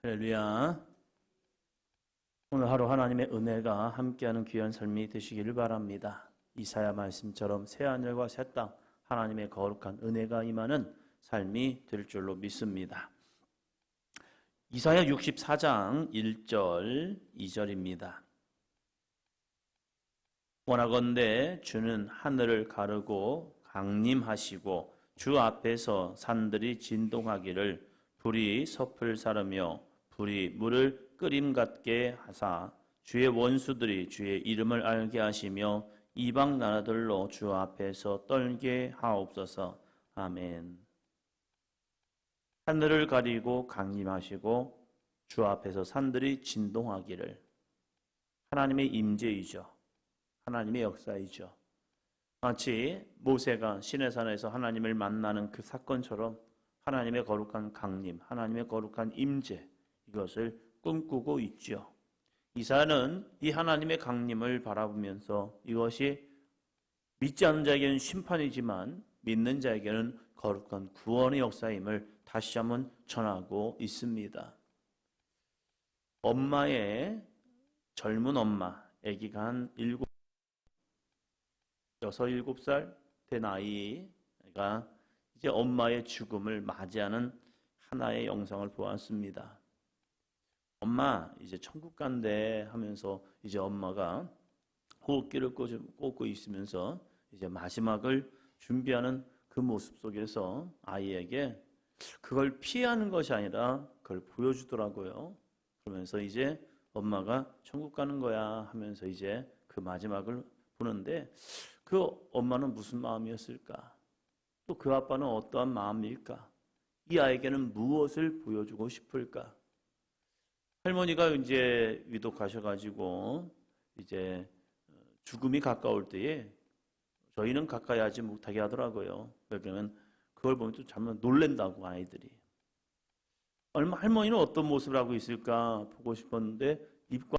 할렐루야. 오늘 하루 하나님의 은혜가 함께하는 귀한 삶이 되시기를 바랍니다. 이사야 말씀처럼 새하늘과 새 땅, 하나님의 거룩한 은혜가 임하는 삶이 될 줄로 믿습니다. 이사야 64장 1절 2절입니다. 원하건대 주는 하늘을 가르고 강림하시고 주 앞에서 산들이 진동하기를 불이 섭을 사르며 불이 물을 끓임 같게 하사 주의 원수들이 주의 이름을 알게 하시며 이방 나라들로 주 앞에서 떨게 하옵소서. 아멘. 하늘을 가리고 강림하시고 주 앞에서 산들이 진동하기를. 하나님의 임재이죠. 하나님의 역사이죠. 마치 모세가 시내산에서 하나님을 만나는 그 사건처럼 하나님의 거룩한 강림, 하나님의 거룩한 임재, 이것을 꿈꾸고 있죠. 이사야는 이 하나님의 강림을 바라보면서 이것이 믿지 않는 자에게는 심판이지만 믿는 자에게는 거룩한 구원의 역사임을 다시 한번 전하고 있습니다. 젊은 엄마, 아기가 한 7살 된 아이가 이제 엄마의 죽음을 맞이하는 하나의 영상을 보았습니다. 엄마, 이제 천국 간대 하면서 이제 엄마가 호흡기를 꽂고 있으면서 이제 마지막을 준비하는 그 모습 속에서 아이에게 그걸 피하는 것이 아니라 그걸 보여주더라고요. 그러면서 이제 엄마가 천국 가는 거야 하면서 이제 그 마지막을 보는데 그 엄마는 무슨 마음이었을까? 또 그 아빠는 어떠한 마음일까? 이 아이에게는 무엇을 보여주고 싶을까? 할머니가 이제 위독하셔가지고 이제 죽음이 가까울 때에 저희는 가까이 하지 못하게 하더라고요. 왜냐하면 그걸 보면 또 잘못 놀랜다고 아이들이. 할머니는 어떤 모습을 하고 있을까 보고 싶었는데 입과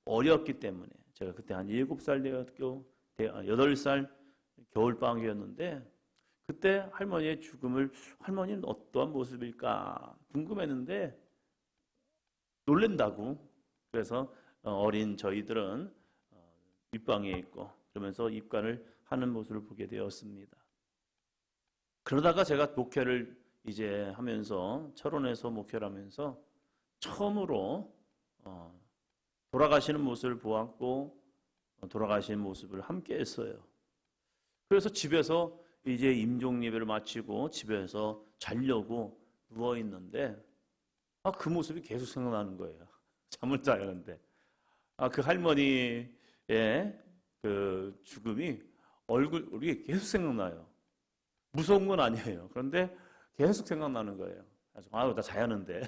어렸기 때문에 제가 그때 한 7살 되었고 8살 겨울방학이었는데 그때 할머니의 죽음을 할머니는 어떠한 모습일까 궁금했는데 놀랜다고. 그래서 어린 저희들은 윗방에 있고 그러면서 입관을 하는 모습을 보게 되었습니다. 그러다가 제가 목회를 이제 하면서 철원에서 목회를 하면서 처음으로 돌아가시는 모습을 보았고 돌아가시는 모습을 함께 했어요. 그래서 집에서 이제 임종 예배를 마치고 집에서 자려고 누워 있는데 그 모습이 계속 생각나는 거예요. 잠을 자는데 그 할머니의 그 죽음이 얼굴이 계속 생각나요. 무서운 건 아니에요. 그런데 계속 생각나는 거예요. 그래서 나 자야 하는데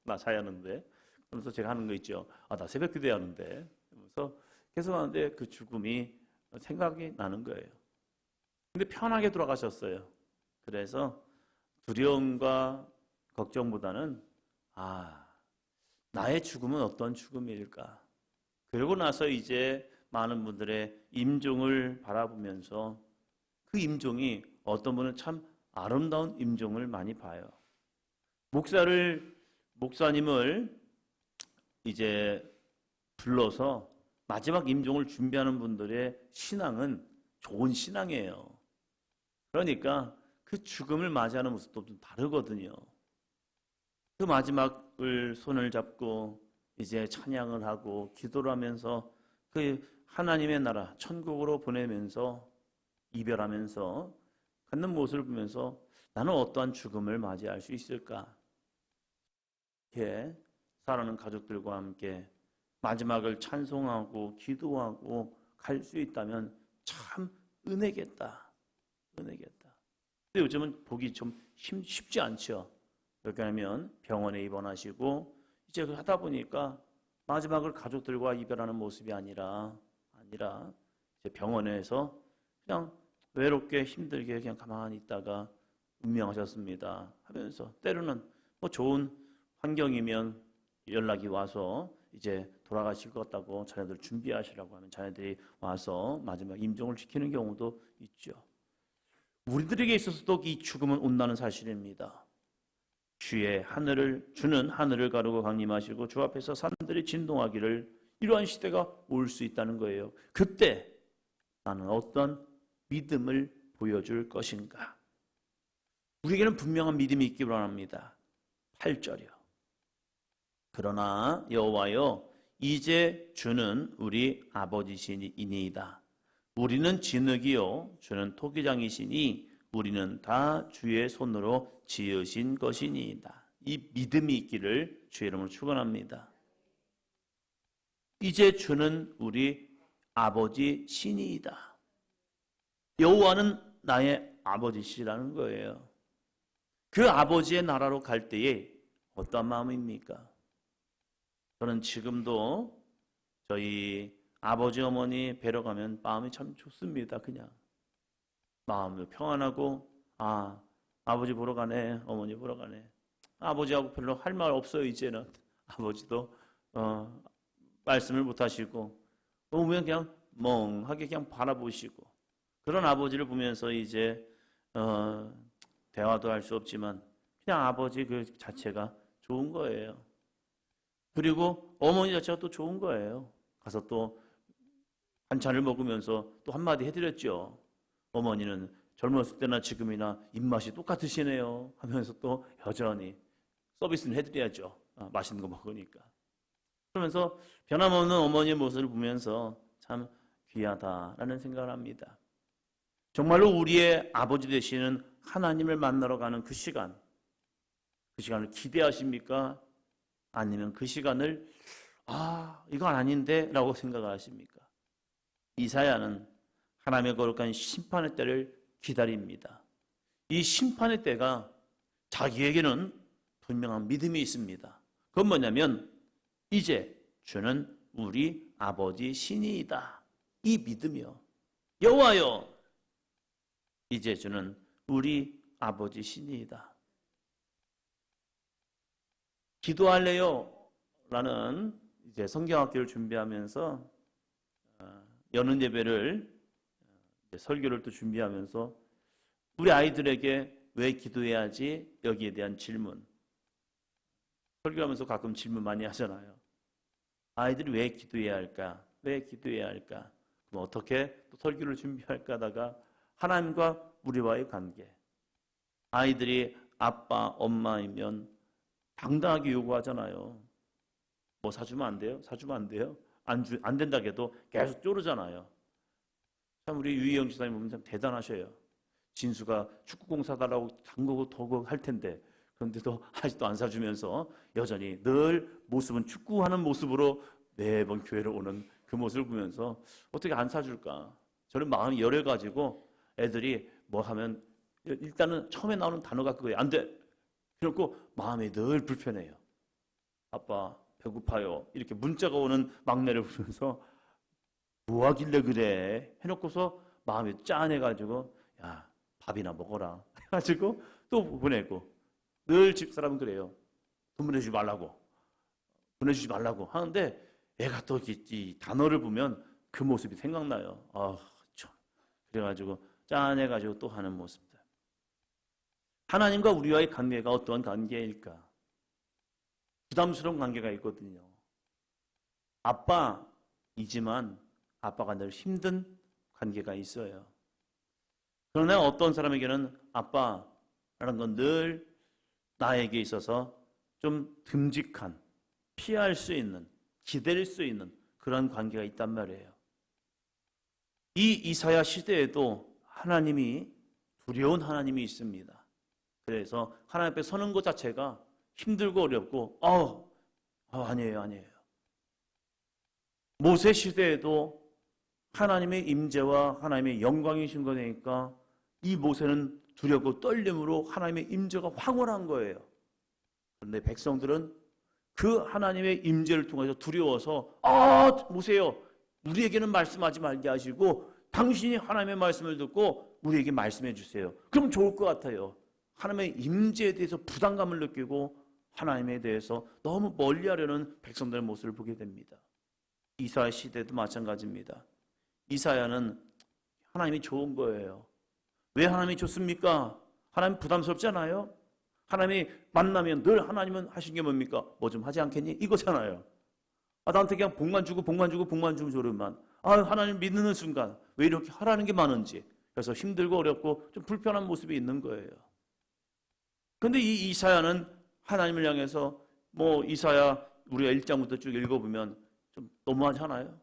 나 자야 하는데 그러면서 제가 하는 거 있죠. 나 새벽 기도해야 하는데 그러면서 계속 하는데 그 죽음이 생각이 나는 거예요. 근데 편하게 돌아가셨어요. 그래서 두려움과 걱정보다는 나의 죽음은 어떤 죽음일까? 그러고 나서 이제 많은 분들의 임종을 바라보면서 그 임종이 어떤 분은 참 아름다운 임종을 많이 봐요. 목사님을 이제 불러서 마지막 임종을 준비하는 분들의 신앙은 좋은 신앙이에요. 그러니까 그 죽음을 맞이하는 모습도 좀 다르거든요. 그 마지막을 손을 잡고 이제 찬양을 하고 기도를 하면서 그 하나님의 나라 천국으로 보내면서 이별하면서 갖는 모습을 보면서 나는 어떠한 죽음을 맞이할 수 있을까? 이렇게 사랑하는 가족들과 함께 마지막을 찬송하고 기도하고 갈 수 있다면 참 은혜겠다. 근데 요즘은 보기 좀 쉽지 않죠. 그렇게 하면 병원에 입원하시고 이제 하다 보니까 마지막을 가족들과 이별하는 모습이 아니라 이제 병원에서 그냥 외롭게 힘들게 그냥 가만히 있다가 운명하셨습니다 하면서 때로는 좋은 환경이면 연락이 와서 이제 돌아가실 것 같다고 자녀들 준비하시라고 하면 자녀들이 와서 마지막 임종을 지키는 경우도 있죠. 우리들에게 있어서도 이 죽음은 온다는 사실입니다. 주의 하늘을 주는 하늘을 가르고 강림하시고 주 앞에서 산들이 진동하기를 이러한 시대가 올 수 있다는 거예요. 그때 나는 어떤 믿음을 보여줄 것인가? 우리에게는 분명한 믿음이 있기 원합니다. 8절이요. 그러나 여호와여 이제 주는 우리 아버지시니이다. 우리는 진흙이요 주는 토기장이시니 우리는 다 주의 손으로 지으신 것이니이다. 이 믿음이 있기를 주의 이름으로 축원합니다. 이제 주는 우리 아버지 신이이다. 여호와는 나의 아버지시라는 거예요. 그 아버지의 나라로 갈 때에 어떤 마음입니까? 저는 지금도 저희 아버지 어머니 뵈러 가면 마음이 참 좋습니다. 그냥 마음도 평안하고 아버지 보러 가네, 어머니 보러 가네. 아버지하고 별로 할 말 없어요. 이제는 아버지도 말씀을 못 하시고 오면 그냥 멍하게 그냥 바라보시고 그런 아버지를 보면서 이제 대화도 할 수 없지만 그냥 아버지 그 자체가 좋은 거예요. 그리고 어머니 자체가 또 좋은 거예요. 가서 또 반찬을 먹으면서 또 한마디 해드렸죠. 어머니는 젊었을 때나 지금이나 입맛이 똑같으시네요 하면서 또 여전히 서비스는 해드려야죠. 맛있는 거 먹으니까. 그러면서 변함없는 어머니의 모습을 보면서 참 귀하다라는 생각을 합니다. 정말로 우리의 아버지 되시는 하나님을 만나러 가는 그 시간을 기대하십니까? 아니면 그 시간을 이건 아닌데 라고 생각하십니까? 이사야는 하나님의 거룩한 심판의 때를 기다립니다. 이 심판의 때가 자기에게는 분명한 믿음이 있습니다. 그건 뭐냐면 이제 주는 우리 아버지 신이다. 이 믿음이요. 여호와여 이제 주는 우리 아버지 신이다. 기도할래요? 라는 이제 성경학교를 준비하면서 여는 예배를 설교를 또 준비하면서 우리 아이들에게 왜 기도해야지? 여기에 대한 질문. 설교하면서 가끔 질문 많이 하잖아요. 아이들이 왜 기도해야 할까? 왜 기도해야 할까? 그럼 어떻게 또 설교를 준비할까 하다가 하나님과 우리와의 관계. 아이들이 아빠, 엄마이면 당당하게 요구하잖아요. 뭐 사주면 안 돼요? 사주면 안 돼요? 안 된다고 해도 계속 쪼르잖아요. 참 우리 유희영 지사님 보면 참 대단하셔요. 진수가 축구공 사달라고 당구고 더고 할 텐데 그런데도 아직도 안 사주면서 여전히 늘 모습은 축구하는 모습으로 매번 교회를 오는 그 모습을 보면서 어떻게 안 사줄까? 저는 마음이 열해가지고 애들이 뭐 하면 일단은 처음에 나오는 단어가 그거예요. 안 돼! 그래놓고 마음이 늘 불편해요. 아빠 배고파요. 이렇게 문자가 오는 막내를 보면서 뭐 하길래 그래? 해놓고서 마음이 짠해가지고 야 밥이나 먹어라 해가지고 또 보내고 늘 집사람은 그래요. 돈 보내주지 말라고 하는데 애가 또 이 단어를 보면 그 모습이 생각나요. 참. 그래가지고 짠해가지고 또 하는 모습들. 하나님과 우리와의 관계가 어떠한 관계일까? 부담스러운 관계가 있거든요. 아빠이지만 아빠가 늘 힘든 관계가 있어요. 그러나 어떤 사람에게는 아빠라는 건 늘 나에게 있어서 좀 듬직한, 피할 수 있는, 기댈 수 있는 그런 관계가 있단 말이에요. 이 이사야 시대에도 하나님이 두려운 하나님이 있습니다. 그래서 하나님 앞에 서는 것 자체가 힘들고 어렵고 아니에요. 모세 시대에도 하나님의 임재와 하나님의 영광이신 거니까 이 모세는 두렵고 떨림으로 하나님의 임재가 황홀한 거예요. 그런데 백성들은 그 하나님의 임재를 통해서 두려워서 모세요, 우리에게는 말씀하지 말게 하시고 당신이 하나님의 말씀을 듣고 우리에게 말씀해 주세요. 그럼 좋을 것 같아요. 하나님의 임재에 대해서 부담감을 느끼고 하나님에 대해서 너무 멀리하려는 백성들의 모습을 보게 됩니다. 이사야 시대도 마찬가지입니다. 이사야는 하나님이 좋은 거예요. 왜 하나님이 좋습니까? 하나님 부담스럽지 않아요? 하나님이 만나면 늘 하나님은 하신 게 뭡니까? 뭐 좀 하지 않겠니? 이거잖아요. 나한테 그냥 복만 주고 복만 주고 복만 주고 저러면 하나님 믿는 순간 왜 이렇게 하라는 게 많은지, 그래서 힘들고 어렵고 좀 불편한 모습이 있는 거예요. 근데 이 이사야는 하나님을 향해서 이사야 우리가 1장부터 쭉 읽어보면 좀 너무하지 않아요?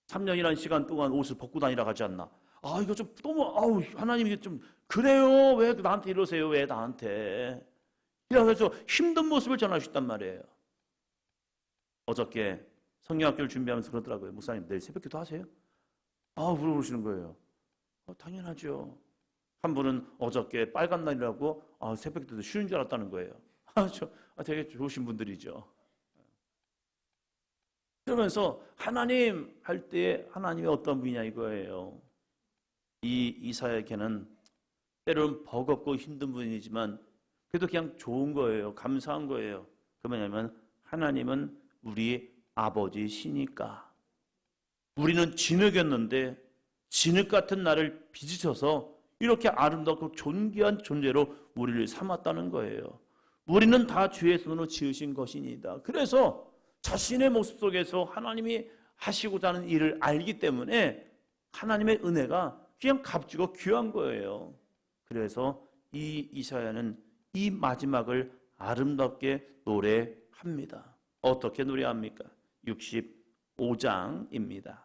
3년이라는 시간 동안 옷을 벗고 다니라 하지 않나? 이거 좀 너무 하나님이 좀 그래요. 왜 나한테 이러세요? 왜 나한테? 이래서 힘든 모습을 전할 수 있단 말이에요. 어저께 성경학교를 준비하면서 그러더라고요. 목사님 내일 새벽기도 하세요? 물어보시는 거예요. 당연하죠. 한 분은 어저께 빨간 날이라고 새벽기도 쉬는 줄 알았다는 거예요. 되게 좋으신 분들이죠. 그러면서 하나님 할 때 하나님이 어떤 분이냐 이거예요. 이 이사야에게는 때로는 버겁고 힘든 분이지만 그래도 그냥 좋은 거예요. 감사한 거예요. 그 뭐냐면 하나님은 우리 아버지시니까. 우리는 진흙이었는데 진흙 같은 나를 빚으셔서 이렇게 아름답고 존귀한 존재로 우리를 삼았다는 거예요. 우리는 다 주의 손으로 지으신 것이니이다. 그래서 자신의 모습 속에서 하나님이 하시고자 하는 일을 알기 때문에 하나님의 은혜가 그냥 값지고 귀한 거예요. 그래서 이 이사야는 이 마지막을 아름답게 노래합니다. 어떻게 노래합니까? 65장입니다.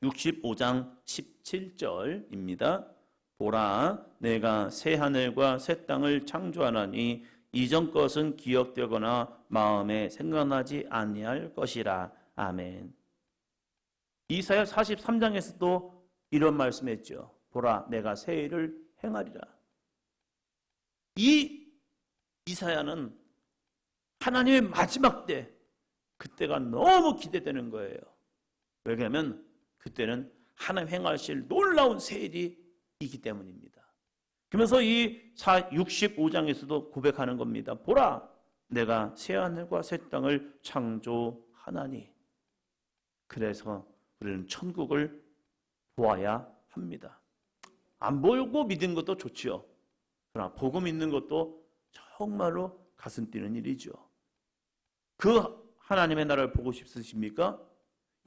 65장 17절입니다. 보라, 내가 새 하늘과 새 땅을 창조하나니 이전 것은 기억되거나 마음에 생각나지 아니할 것이라. 아멘. 이사야 43장에서도 이런 말씀했죠. 보라, 내가 새 일을 행하리라. 이 이사야는 하나님의 마지막 때, 그때가 너무 기대되는 거예요. 왜냐하면 그때는 하나님 행하실 놀라운 새 일이 있기 때문입니다. 그러면서 이 65장에서도 고백하는 겁니다. 보라, 내가 새 하늘과 새 땅을 창조하나니. 그래서 우리는 천국을 보아야 합니다. 안 보고 믿는 것도 좋지요. 그러나 보고 믿는 것도 정말로 가슴 뛰는 일이죠. 그 하나님의 나라를 보고 싶으십니까?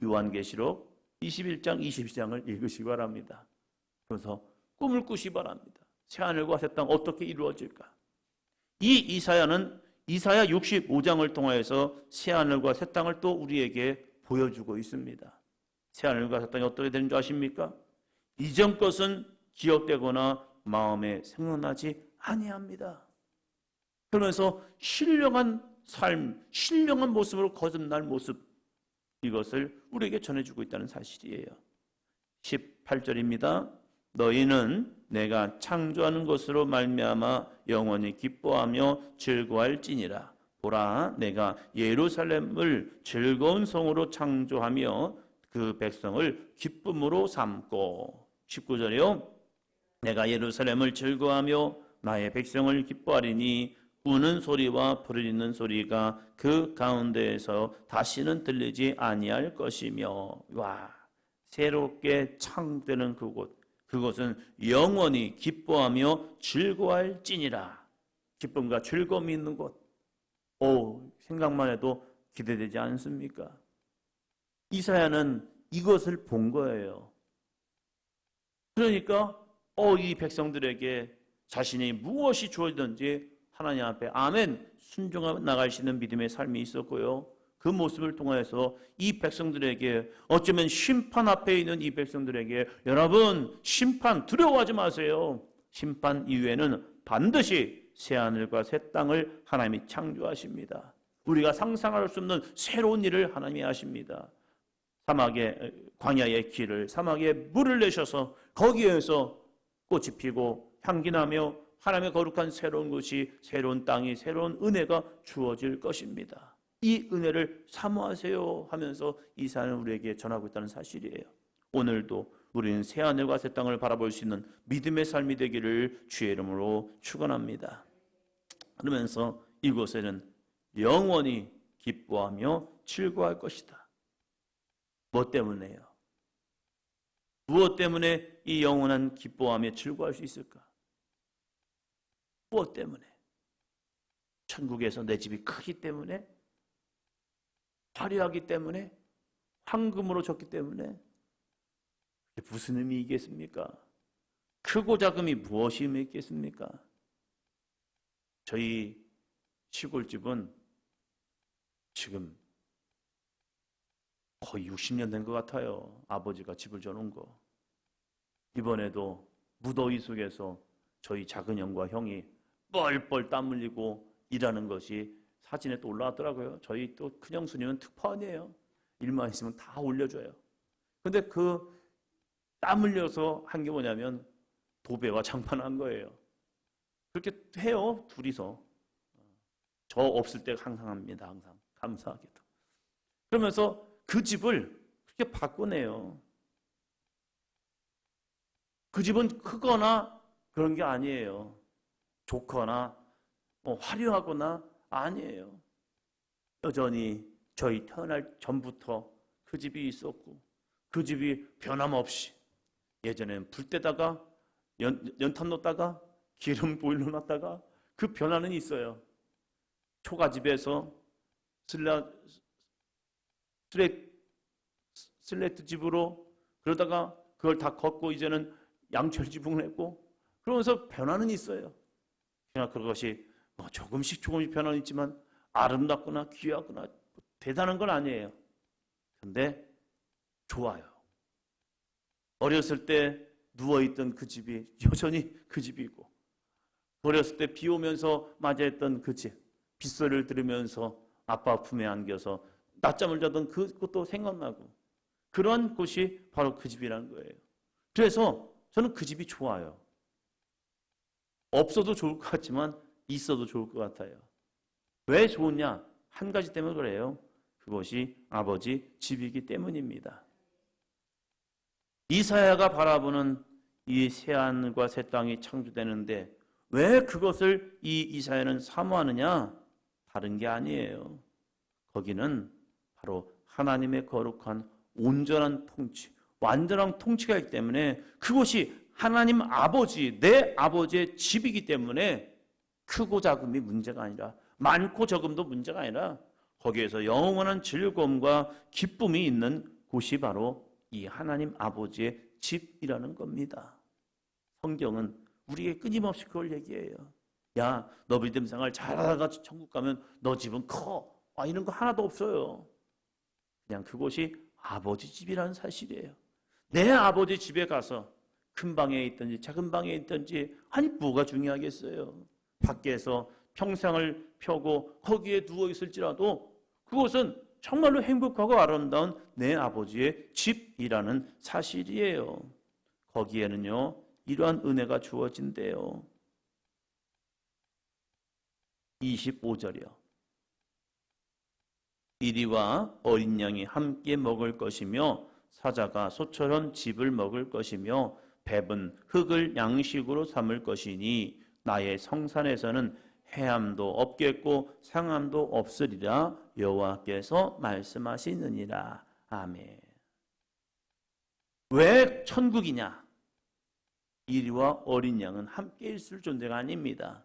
요한계시록 21장 22장을 읽으시기 바랍니다. 그래서 꿈을 꾸시기 바랍니다. 새하늘과 새 땅 어떻게 이루어질까? 이 이사야는 이사야 65장을 통하여서 새하늘과 새 땅을 또 우리에게 보여주고 있습니다. 새하늘과 새 땅이 어떻게 되는 줄 아십니까? 이전 것은 기억되거나 마음에 생각나지 아니합니다. 그러면서 신령한 삶, 신령한 모습으로 거듭날 모습, 이것을 우리에게 전해주고 있다는 사실이에요. 18절입니다. 너희는 내가 창조하는 것으로 말미암아 영원히 기뻐하며 즐거워할지니라. 보라, 내가 예루살렘을 즐거운 성으로 창조하며 그 백성을 기쁨으로 삼고. 19절이요. 내가 예루살렘을 즐거워하며 나의 백성을 기뻐하리니 우는 소리와 부르짖는 소리가 그 가운데에서 다시는 들리지 아니할 것이며. 와, 새롭게 창되는 그곳, 그것은 영원히 기뻐하며 즐거워할지니라. 기쁨과 즐거움이 있는 곳. 생각만 해도 기대되지 않습니까? 이사야는 이것을 본 거예요. 그러니까 이 백성들에게 자신이 무엇이 주어지든지 하나님 앞에 아멘 순종하며 나갈 수 있는 믿음의 삶이 있었고요. 그 모습을 통해서 이 백성들에게, 어쩌면 심판 앞에 있는 이 백성들에게, 여러분 심판 두려워하지 마세요. 심판 이후에는 반드시 새하늘과 새 땅을 하나님이 창조하십니다. 우리가 상상할 수 없는 새로운 일을 하나님이 하십니다. 사막의 광야의 길을, 사막에 물을 내셔서 거기에서 꽃이 피고 향기 나며 하나님의 거룩한 새로운 곳이, 새로운 땅이, 새로운 은혜가 주어질 것입니다. 이 은혜를 사모하세요 하면서 이사야는 우리에게 전하고 있다는 사실이에요. 오늘도 우리는 새하늘과 새 땅을 바라볼 수 있는 믿음의 삶이 되기를 주의 이름으로 축원합니다. 그러면서 이곳에는 영원히 기뻐하며 즐거워할 것이다. 뭐 때문에요? 무엇 때문에 이 영원한 기뻐하며 즐거워할 수 있을까? 무엇 때문에? 천국에서 내 집이 크기 때문에? 화려하기 때문에? 황금으로 줬기 때문에? 이게 무슨 의미이겠습니까? 크고 작음이 무엇이 의미있겠습니까? 저희 시골집은 지금 거의 60년 된 것 같아요. 아버지가 집을 져놓은 거. 이번에도 무더위 속에서 저희 작은 형과 형이 뻘뻘 땀 흘리고 일하는 것이 사진에 또 올라왔더라고요. 저희 또 큰형 순이는 특파원이에요. 일만 있으면 다 올려줘요. 근데 그 땀 흘려서 한 게 뭐냐면 도배와 장판한 거예요. 그렇게 해요, 둘이서. 저 없을 때 항상 합니다. 항상 감사하게도. 그러면서 그 집을 그렇게 바꾸네요. 그 집은 크거나 그런 게 아니에요. 좋거나 화려하거나 아니에요. 여전히 저희 태어날 전부터 그 집이 있었고 그 집이 변함없이 예전에는 불 때다가 연탄 놓다가 기름 보일러 놨다가 그 변화는 있어요. 초가집에서 슬레트 집으로 그러다가 그걸 다 걷고 이제는 양철 지붕을 했고 그러면서 변화는 있어요. 그냥 그것이 조금씩 변화는 있지만 아름답거나 귀하거나 대단한 건 아니에요. 근데 좋아요. 어렸을 때 누워있던 그 집이 여전히 그 집이고 어렸을 때 비 오면서 맞이했던 그 집, 빗소리를 들으면서 아빠 품에 안겨서 낮잠을 자던 그것도 생각나고 그런 곳이 바로 그 집이라는 거예요. 그래서 저는 그 집이 좋아요. 없어도 좋을 것 같지만 있어도 좋을 것 같아요. 왜 좋으냐? 한 가지 때문에 그래요. 그것이 아버지 집이기 때문입니다. 이사야가 바라보는 이 새하늘과 새 땅이 창조되는데 왜 그것을 이 이사야는 사모하느냐? 다른 게 아니에요. 거기는 바로 하나님의 거룩한 온전한 통치, 완전한 통치가 있기 때문에 그것이 하나님 아버지, 내 아버지의 집이기 때문에 크고 작음이 문제가 아니라 많고 적음도 문제가 아니라 거기에서 영원한 즐거움과 기쁨이 있는 곳이 바로 이 하나님 아버지의 집이라는 겁니다. 성경은 우리에게 끊임없이 그걸 얘기해요. 야, 너 믿음 생활 잘하다가 천국 가면 너 집은 커. 이런 거 하나도 없어요. 그냥 그곳이 아버지 집이라는 사실이에요. 내 아버지 집에 가서 큰 방에 있든지 작은 방에 있든지 아니 뭐가 중요하겠어요. 밖에서 평상을 펴고 거기에 누워 있을지라도 그곳은 정말로 행복하고 아름다운 내 아버지의 집이라는 사실이에요. 거기에는요 이러한 은혜가 주어진대요. 25절이요. 이리와 어린 양이 함께 먹을 것이며 사자가 소처럼 짚을 먹을 것이며 뱀은 흙을 양식으로 삼을 것이니 나의 성산에서는 해함도 없겠고 상함도 없으리라 여호와께서 말씀하시느니라. 아멘. 왜 천국이냐? 이리와 어린 양은 함께 있을 존재가 아닙니다.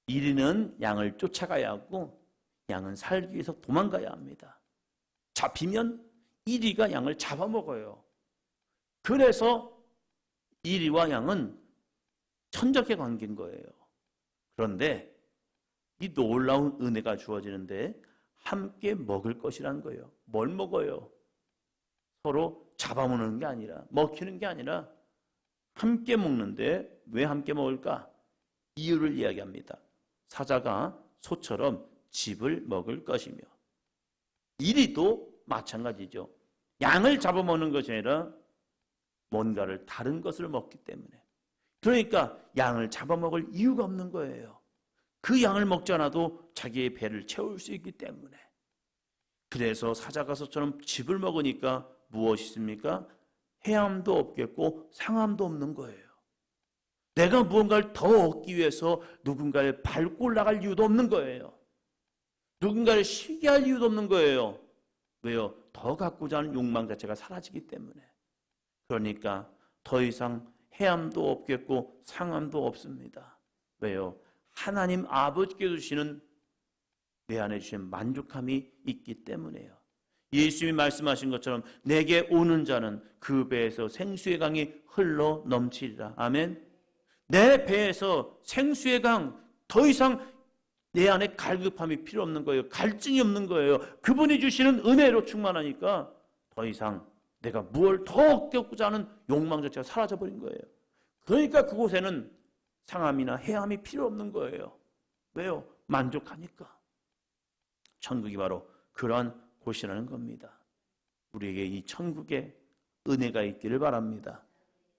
이리는 양을 쫓아가야 하고 양은 살기 위해서 도망가야 합니다. 잡히면 이리가 양을 잡아먹어요. 그래서 이리와 양은 천적의 관계인 거예요. 그런데 이 놀라운 은혜가 주어지는데 함께 먹을 것이라는 거예요. 뭘 먹어요? 서로 잡아먹는 게 아니라 먹히는 게 아니라 함께 먹는데 왜 함께 먹을까? 이유를 이야기합니다. 사자가 소처럼 짚을 먹을 것이며 이리도 마찬가지죠. 양을 잡아먹는 것이 아니라 뭔가를 다른 것을 먹기 때문에 그러니까 양을 잡아먹을 이유가 없는 거예요. 그 양을 먹지 않아도 자기의 배를 채울 수 있기 때문에 그래서 사자가 소처럼 짚을 먹으니까 무엇이 있습니까? 해함도 없겠고 상함도 없는 거예요. 내가 무언가를 더 얻기 위해서 누군가를 밟고 올라갈 이유도 없는 거예요. 누군가를 쉬게 할 이유도 없는 거예요. 왜요? 더 갖고자 하는 욕망 자체가 사라지기 때문에. 그러니까 더 이상 해함도 없겠고 상함도 없습니다. 왜요? 하나님 아버지께 주시는 내 안에 주신 만족함이 있기 때문에요. 예수님이 말씀하신 것처럼 내게 오는 자는 그 배에서 생수의 강이 흘러 넘치리라. 아멘. 내 배에서 생수의 강, 더 이상 내 안에 갈급함이 필요 없는 거예요. 갈증이 없는 거예요. 그분이 주시는 은혜로 충만하니까 더 이상 내가 무엇을 더 겪고자 하는 욕망 자체가 사라져버린 거예요. 그러니까 그곳에는 상함이나 해함이 필요 없는 거예요. 왜요? 만족하니까. 천국이 바로 그러한 곳이라는 겁니다. 우리에게 이 천국에 은혜가 있기를 바랍니다.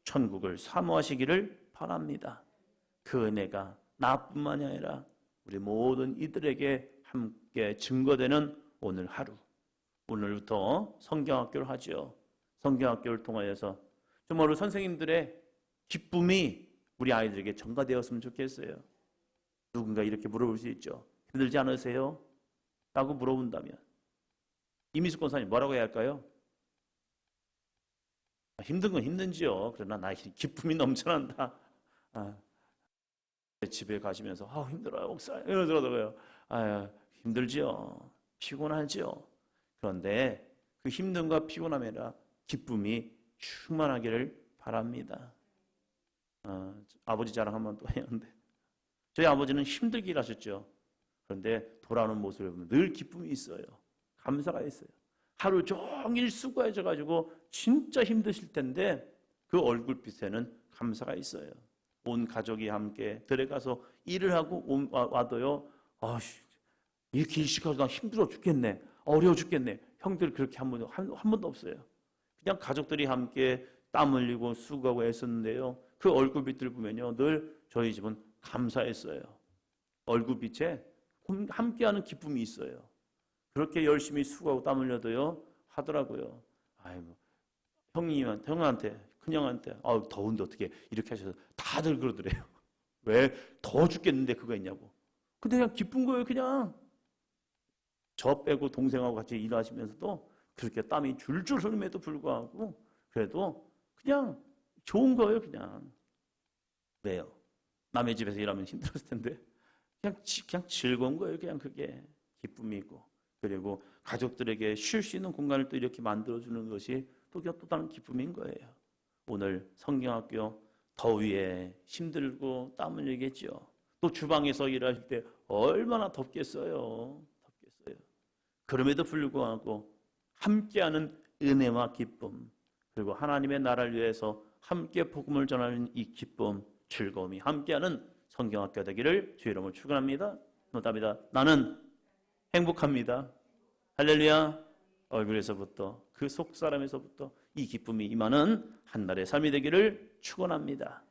천국을 사모하시기를 바랍니다. 그 은혜가 나뿐만이 아니라 우리 모든 이들에게 함께 증거되는 오늘 하루. 오늘부터 성경학교를 하죠. 성경학교를 통하여서 정말로 선생님들의 기쁨이 우리 아이들에게 전가되었으면 좋겠어요. 누군가 이렇게 물어볼 수 있죠. 힘들지 않으세요? 라고 물어본다면 이미숙 권사님 뭐라고 해야 할까요? 힘든 건 힘든지요. 그러나 나 기쁨이 넘쳐난다. 집에 가시면서 힘들어요 목사님 이러더라고요. 힘들지요. 피곤하지요. 그런데 그 힘듦과 피곤함이 아니라 기쁨이 충만하기를 바랍니다. 아버지 자랑 한번 또 했는데 저희 아버지는 힘들게 일하셨죠. 그런데 돌아오는 모습을 보면 늘 기쁨이 있어요. 감사가 있어요. 하루 종일 수고하셔가지고 진짜 힘드실 텐데 그 얼굴빛에는 감사가 있어요. 온 가족이 함께 들어가서 일을 하고 와도요. 이 길식하고 나 힘들어 죽겠네. 어려워 죽겠네. 형들 그렇게 한 번도 없어요. 그냥 가족들이 함께 땀 흘리고 수고하고 애썼는데요. 그 얼굴빛을 보면요. 늘 저희 집은 감사했어요. 얼굴빛에 함께하는 기쁨이 있어요. 그렇게 열심히 수고하고 땀 흘려도요. 하더라고요. 형한테 큰형한테 더운데 어떻게 이렇게 하셔서 다들 그러더래요. 왜? 더워 죽겠는데 그거 있냐고. 근데 그냥 기쁜 거예요. 그냥 저 빼고 동생하고 같이 일하시면서도 그렇게 땀이 줄줄 흐름에도 불구하고 그래도 그냥 좋은 거예요. 그냥. 왜요? 남의 집에서 일하면 힘들었을 텐데 그냥 즐거운 거예요. 그냥 그게 기쁨이 있고 그리고 가족들에게 쉴 수 있는 공간을 또 이렇게 만들어주는 것이 또 다른 기쁨인 거예요. 오늘 성경학교 더위에 힘들고 땀 흘리겠죠. 또 주방에서 일하실 때 얼마나 덥겠어요. 그럼에도 불구하고 함께하는 은혜와 기쁨 그리고 하나님의 나라를 위해서 함께 복음을 전하는 이 기쁨, 즐거움이 함께하는 성경학교 되기를 주의 이름으로 축원합니다. 노답니다. 나는 행복합니다. 할렐루야. 얼굴에서부터 그 속사람에서부터 이 기쁨이 임하는 한 날의 삶이 되기를 축원합니다.